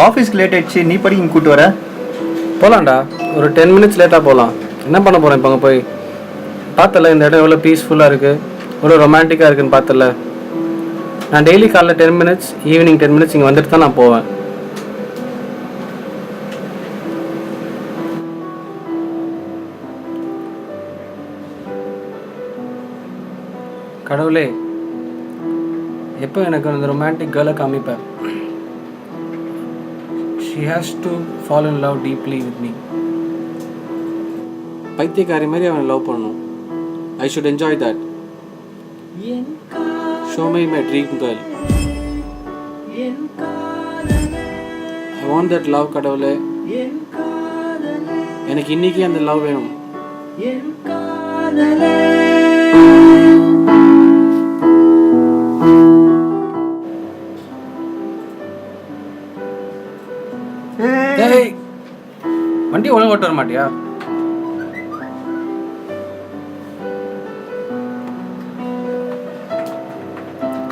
ஆஃபீஸ்க்கு லேட் ஆயிடுச்சு, நீ படிக்க கூப்பிட்டு வர? போகலாம்டா, ஒரு 10 மினிட்ஸ் லேட்டாக போகலாம். என்ன பண்ண போகிறேன் இப்போ அங்கே போய்? பார்த்தல இந்த இடம் எவ்வளோ பீஸ்ஃபுல்லாக இருக்குது, எவ்வளோ ரொமான்டிக்காக இருக்குன்னு பார்த்தல. நான் டெய்லி காலைல 10 மினிட்ஸ், ஈவினிங் 10 மினிட்ஸ் இங்கே வந்துட்டு தான் நான் போவேன். கடவுளே, எப்போ எனக்கு அந்த ரொமான்டிக் கேர்ளை காமிப்பேன்? She has to follow in love deeply with me. பைத்தியக்காரி மாதிரி அவனை லவ் பண்ணணும். I should enjoy that. Show me my dream girl. I want that love. கடவுளே, எனக்கு இன்னைக்கு அந்த லவ் வேணும். வண்டி ஒழுங்கு ஓட்ட வர மாட்டியா?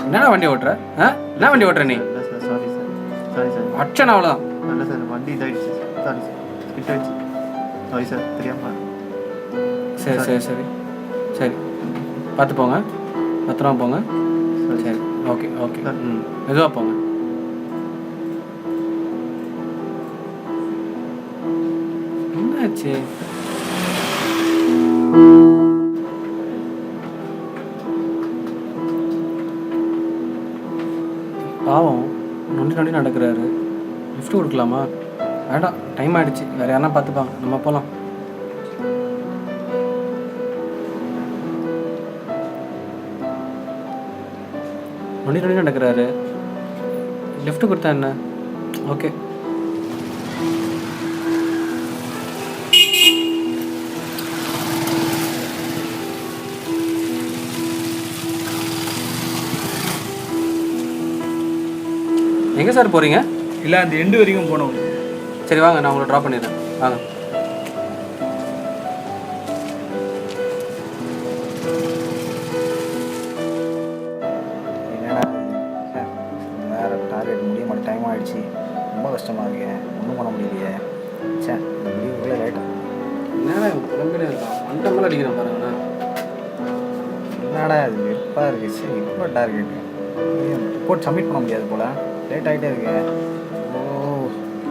என்னடா வண்டி ஓட்டுற? என்ன வண்டி ஓட்டுற நீ? அச்சன் அவ்வளோதான். இல்லை சார், வண்டி இதாகிடுச்சு. சாரி சார், ஸ்கிட் ஆயிடுச்சு. சாரி சார், தெரியாமல். சரி சரி சரி சரி, பார்த்து போங்க, பத்திரமா போங்க. சரி, ஓகே ஓகே. மெதுவாக போங்க. என்னாச்சு? பாவம், நொண்டி நொண்டி நடக்கிறாரு. லிஃப்ட் கொடுக்கலாமா? வேண்டாம், டைம் ஆகிடுச்சு. வேறு யாரா பார்த்துப்பாங்க, நம்ம போகலாம். நொண்டி நொண்டி நடக்கிறாரு, லிஃப்ட் கொடுத்தா என்ன? ஓகே. எங்கே சார் போகிறீங்க? இல்லை, அந்த எண்டு வரைக்கும் போனோம். சரி வாங்க, நான் உங்களை ட்ராப் பண்ணிடுறேன். வாங்க. என்னடா சார், வேறு டார்கெட் முடிய மாட்டேன், டைம் ஆகிடுச்சு. ரொம்ப கஷ்டமாக இருக்கு, ஒன்றும் பண்ண முடியலையே. சார், இந்த முடிவுக்குள்ளே லேட்டாக. என்னடா புலம்பினே இருக்கான், மண்டமெல்லாம் அடிக்கிறேன் பாருங்கண்ணா. என்னடா இது வெப்பாக இருக்குது. சரி, இப்போ டார்கெட்டு ரிப்போர்ட் சப்மிட் பண்ண முடியாது போல், லேட் ஆகிட்டே இருக்கு. ஓ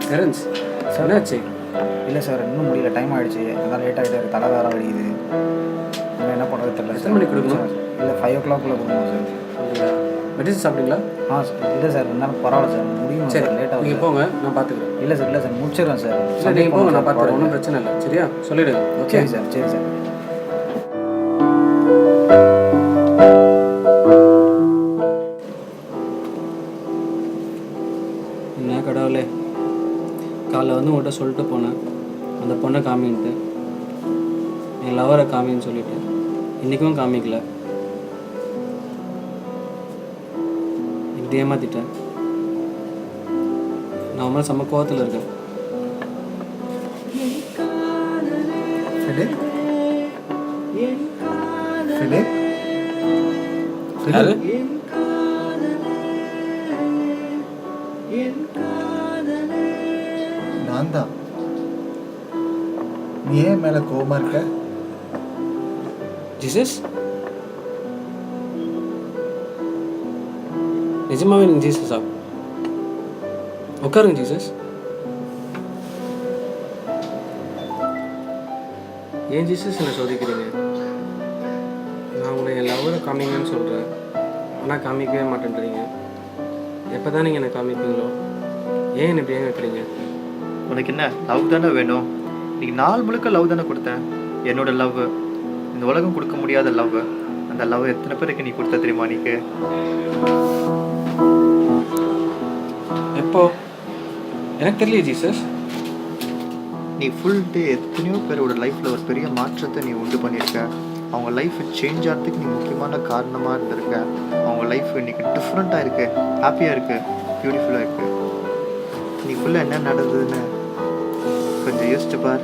கரன்ஸ், என்னாச்சு? இல்லை சார், இன்னும் முடியல, டைம் ஆகிடுச்சு. அதான் லேட் ஆகிட்டே இருக்குது, தலை வேறு வலிக்குது. நம்ம என்ன பண்ணுறது தெரியல. எத்தனை மணிக்கு கொடுக்கணும்? இல்லை, 5 o'clock கொடுக்கணும் சார். அப்படியா? மெடிசன் சாப்பிட்டீங்களா? சார், இல்லை சார், இருந்தாலும் பரவாயில்ல சார், முடியும். சரி, சார் லேட்டாக நீங்கள் போங்க, நான் பார்த்துக்கிறேன். இல்லை சார், இல்லை சார், முடிச்சிடுறேன் சார். சரி, நீங்கள் போங்க, நான் பார்த்துக்கிறேன், ஒன்றும் பிரச்சனை இல்லை. சரியா, சொல்லிவிடுங்க. ஓகே சரி சார், சரி சார். என்ன கடவுளே, காலைல வந்து உங்கள்கிட்ட சொல்லிட்டு போனேன் அந்த பொண்ணை காமின்ட்டு, என் லவரை காமின்னு சொல்லிட்டு, இன்றைக்கும் காமிக்கல. இப்படி ஏமாத்திட்டேன். நான் மேலே செம்ம கோவத்தில் இருக்கேன். ஃபிலிப்? ஃபிலிப்? யாரு? நான் தான். நீ ஏன் மேலே கோவமாக இருக்க? ஜீசஸ், நிஜமாவே நீங்கள் ஜீசஸா? உட்காருங்க ஜீசஸ். ஏன் ஜீசஸ் என்னை சோதிக்கிறீங்க? நான் உங்களை என் லவ்வரை காமிங்கன்னு சொல்கிறேன், ஆனால் காமிக்கவே மாட்டேன்றீங்க. எப்போ தான் நீங்கள் என்னை காமிப்பீங்களோ? ஏன் என்னை இப்படி ஏன் வைக்கிறீங்க? உனக்கு என்ன லவ் தானே வேணும்? இன்னைக்கு நாள் முழுக்க லவ் தானே கொடுத்தேன். என்னோட லவ், இந்த உலகம் கொடுக்க முடியாத லவ். அந்த லவ் எத்தனை பேருக்கு நீ கொடுத்த தெரியுமா? நீக்கு எப்போ? எனக்கு தெரியல ஜீசஸ். நீ ஃபுல் டே எத்தனையோ பேரோட லைஃப்பில் ஒரு பெரிய மாற்றத்தை நீ உண்டு பண்ணியிருக்க. அவங்க லைஃப் சேஞ்ச் ஆகிறதுக்கு நீ முக்கியமான காரணமாக இருந்திருக்க. அவங்க லைஃப் இன்னைக்கு டிஃப்ரெண்ட்டாக இருக்குது, ஹாப்பியாக இருக்குது, பியூட்டிஃபுல்லாக இருக்குது. நீ ஃபுல்லாக என்ன நடந்ததுன்னு கொஞ்சம் யோசிச்சு பார்.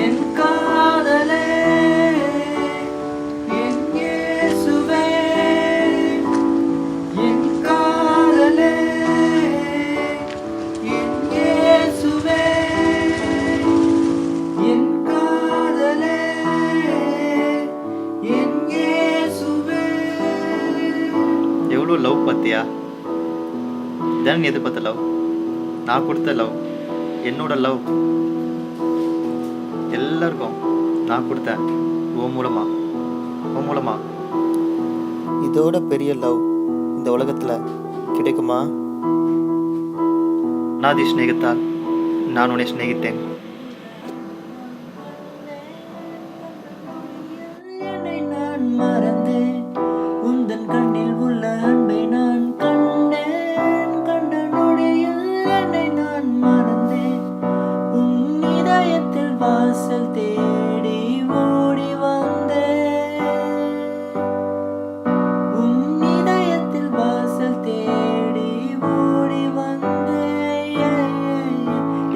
என் காதலே எவ்வளோ லவ் பார்த்தியா? இதான் நீ எதிர்பார்த்த லவ், நான் கொடுத்த லவ், என்னோட லவ் எல்லாருக்கும் நான் கொடுத்தேன். உன் மூலமா இதோட பெரிய லவ் இந்த உலகத்தில் கிடைக்குமா? அநாதி ஸ்நேகத்தால் நான் உன்னை ஸ்நேகித்தேன். என்னை நான் மறந்தேன், உந்தன் கண்ணில் உள்ள அன்பை நான் கண்டேன். கண்ட நொடியில் என்னை நான் மறந்தேன், உன் இதயத்தில் வாசல் தேடி ஓடி வந்தேன். உன் இதயத்தில் வாசல் தேடி ஓடி வந்தேன்.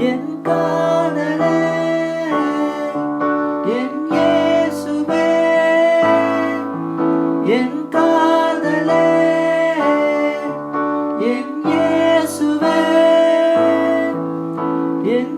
என் காதலே, என் இயேசுவே, என் காதலே, என் இயேசுவே, என்